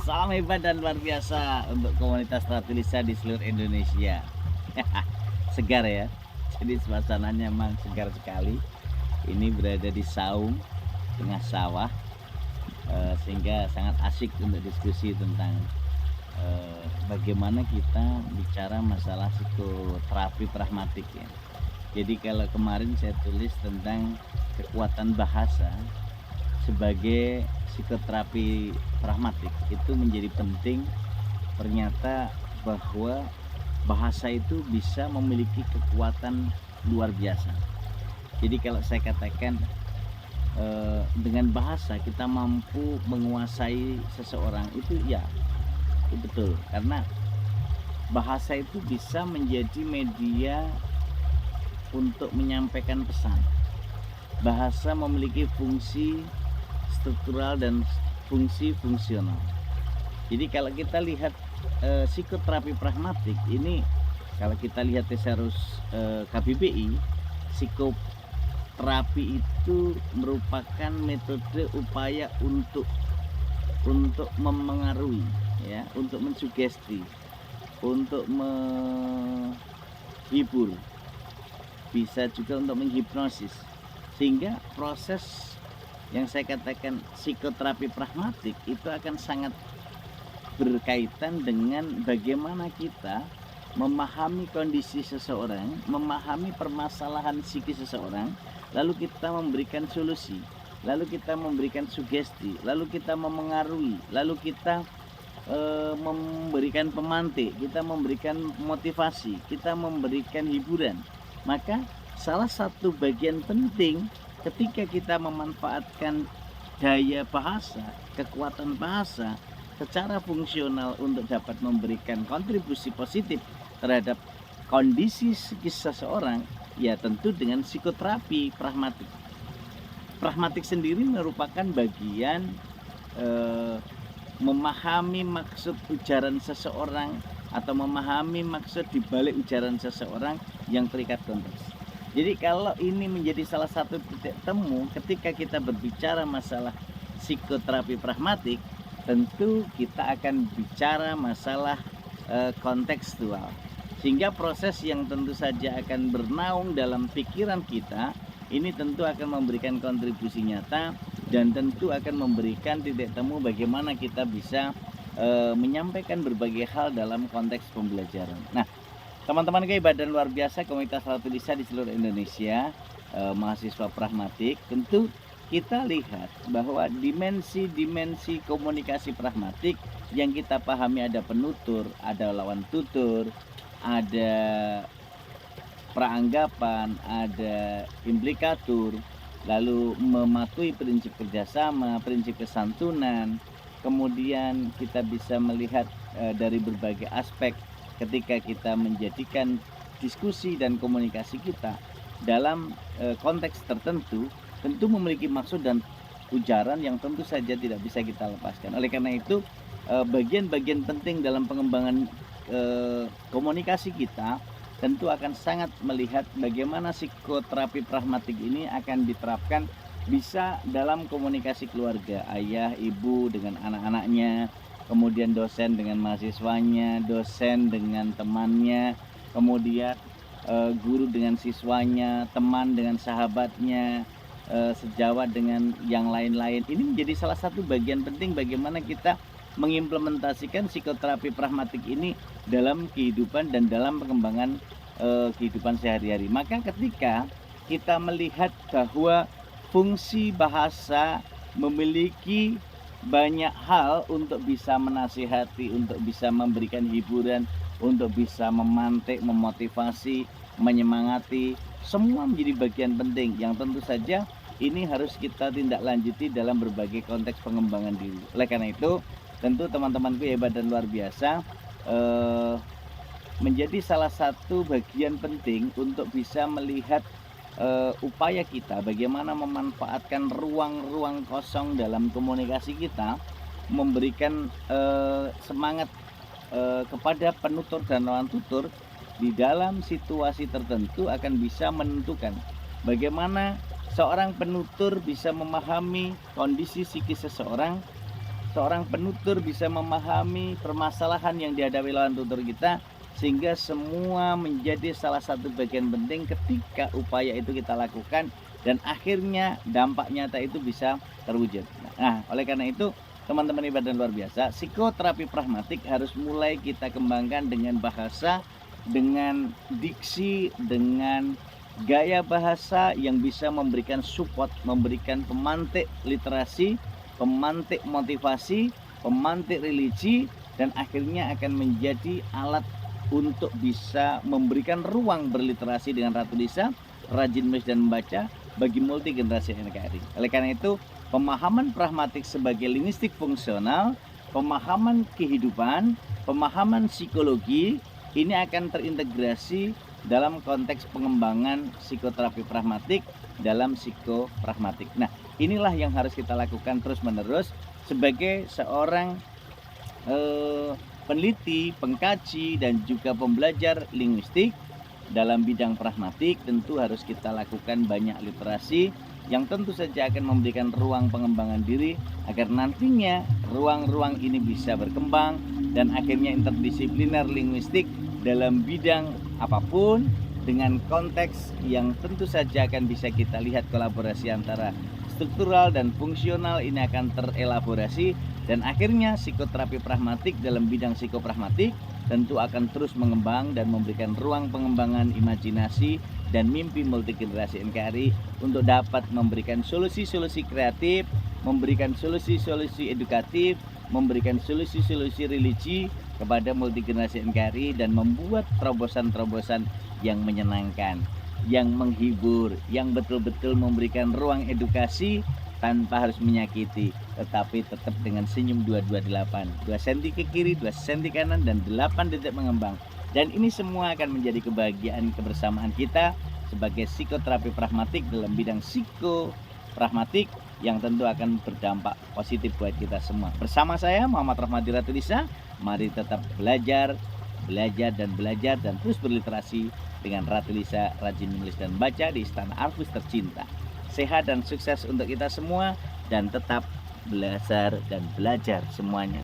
Salam hebat dan luar biasa untuk komunitas Ratulisa di seluruh Indonesia. Segar ya. Jadi suasananya memang segar sekali. Ini berada di saung tengah sawah, sehingga sangat asik untuk diskusi tentang bagaimana kita bicara masalah psikoterapi pragmatik ya. Jadi kalau kemarin saya tulis tentang kekuatan bahasa sebagai psikoterapi pragmatik, itu menjadi penting. Ternyata bahwa bahasa itu bisa memiliki kekuatan luar biasa. Jadi kalau saya katakan dengan bahasa kita mampu menguasai seseorang, itu ya itu betul, karena bahasa itu bisa menjadi media untuk menyampaikan pesan. Bahasa memiliki fungsi struktural dan fungsi fungsional. Jadi kalau kita lihat psikoterapi pragmatik ini, kalau kita lihat tesaurus KBBI, psikoterapi itu merupakan metode upaya untuk memengaruhi ya, untuk mensugesti, untuk menghibur, bisa juga untuk menghipnosis, sehingga proses yang saya katakan psikoterapi pragmatik itu akan sangat berkaitan dengan bagaimana kita memahami kondisi seseorang, memahami permasalahan psikis seseorang, lalu kita memberikan solusi, lalu kita memberikan sugesti, lalu kita memengaruhi, lalu kita memberikan pemantik, kita memberikan motivasi, kita memberikan hiburan. Maka salah satu bagian penting ketika kita memanfaatkan daya bahasa, kekuatan bahasa secara fungsional untuk dapat memberikan kontribusi positif terhadap kondisi psikis seseorang, ya tentu dengan psikoterapi pragmatik. Pragmatik sendiri merupakan bagian memahami maksud ujaran seseorang atau memahami maksud dibalik ujaran seseorang yang terikat konteks. Jadi kalau ini menjadi salah satu titik temu ketika kita berbicara masalah psikoterapi pragmatik, tentu kita akan bicara masalah kontekstual. Sehingga proses yang tentu saja akan bernaung dalam pikiran kita, ini tentu akan memberikan kontribusi nyata dan tentu akan memberikan titik temu bagaimana kita bisa menyampaikan berbagai hal dalam konteks pembelajaran. Nah, teman-teman hebat dan luar biasa komunitas Ratulisa di seluruh Indonesia, mahasiswa pragmatik, tentu kita lihat bahwa dimensi-dimensi komunikasi pragmatik yang kita pahami, ada penutur, ada lawan tutur, ada peranggapan, ada implikatur, lalu mematuhi prinsip kerjasama, prinsip kesantunan. Kemudian kita bisa melihat dari berbagai aspek ketika kita menjadikan diskusi dan komunikasi kita dalam konteks tertentu, tentu memiliki maksud dan ujaran yang tentu saja tidak bisa kita lepaskan. Oleh karena itu, bagian-bagian penting dalam pengembangan komunikasi kita tentu akan sangat melihat bagaimana psikoterapi pragmatik ini akan diterapkan bisa dalam komunikasi keluarga, ayah, ibu dengan anak-anaknya, kemudian dosen dengan mahasiswanya, dosen dengan temannya, kemudian guru dengan siswanya, teman dengan sahabatnya, sejawat dengan yang lain-lain. Ini menjadi salah satu bagian penting bagaimana kita mengimplementasikan psikoterapi pragmatik ini dalam kehidupan dan dalam pengembangan kehidupan sehari-hari. Maka ketika kita melihat bahwa fungsi bahasa memiliki banyak hal untuk bisa menasihati, untuk bisa memberikan hiburan, untuk bisa memantik, memotivasi, menyemangati, semua menjadi bagian penting yang tentu saja ini harus kita tindak lanjuti dalam berbagai konteks pengembangan diri. Oleh karena itu, tentu teman-temanku hebat dan luar biasa, menjadi salah satu bagian penting untuk bisa melihat upaya kita bagaimana memanfaatkan ruang-ruang kosong dalam komunikasi kita, memberikan semangat kepada penutur dan lawan tutur di dalam situasi tertentu akan bisa menentukan bagaimana seorang penutur bisa memahami kondisi psikis seseorang seorang penutur bisa memahami permasalahan yang dihadapi lawan tutur kita, sehingga semua menjadi salah satu bagian penting ketika upaya itu kita lakukan dan akhirnya dampak nyata itu bisa terwujud. Nah, oleh karena itu teman-teman ibadah luar biasa, psikoterapi pragmatik harus mulai kita kembangkan dengan bahasa, dengan diksi, dengan gaya bahasa yang bisa memberikan support, memberikan pemantik literasi, pemantik motivasi, pemantik religi, dan akhirnya akan menjadi alat untuk bisa memberikan ruang berliterasi dengan Ratu Lisa, rajin menulis dan membaca bagi multi generasi NKRI. Oleh karena itu, pemahaman pragmatik sebagai linguistik fungsional, pemahaman kehidupan, pemahaman psikologi, ini akan terintegrasi dalam konteks pengembangan psikoterapi pragmatik dalam psikopragmatik. Nah, inilah yang harus kita lakukan terus-menerus sebagai seorang peneliti, pengkaji, dan juga pembelajar linguistik dalam bidang pragmatik. Tentu harus kita lakukan banyak literasi yang tentu saja akan memberikan ruang pengembangan diri agar nantinya ruang-ruang ini bisa berkembang dan akhirnya interdisipliner linguistik dalam bidang apapun dengan konteks yang tentu saja akan bisa kita lihat kolaborasi antara struktural dan fungsional ini akan terelaborasi, dan akhirnya psikoterapi pragmatik dalam bidang psikopragmatik tentu akan terus mengembang dan memberikan ruang pengembangan imajinasi dan mimpi multigenerasi NKRI untuk dapat memberikan solusi-solusi kreatif, memberikan solusi-solusi edukatif, memberikan solusi-solusi religi kepada multigenerasi NKRI dan membuat terobosan-terobosan yang menyenangkan, yang menghibur, yang betul-betul memberikan ruang edukasi tanpa harus menyakiti, tetapi tetap dengan senyum 228, 2 cm ke kiri, 2 cm kanan, dan 8 detik mengembang. Dan ini semua akan menjadi kebahagiaan kebersamaan kita sebagai psikoterapi pragmatik dalam bidang psikopragmatik yang tentu akan berdampak positif buat kita semua. Bersama saya Muhammad Rahmadi Ratu Lisa, mari tetap belajar dan terus berliterasi dengan Ratu Lisa, rajin menulis dan baca di Istana Arfus tercinta. Sehat dan sukses untuk kita semua, dan tetap belajar dan belajar semuanya.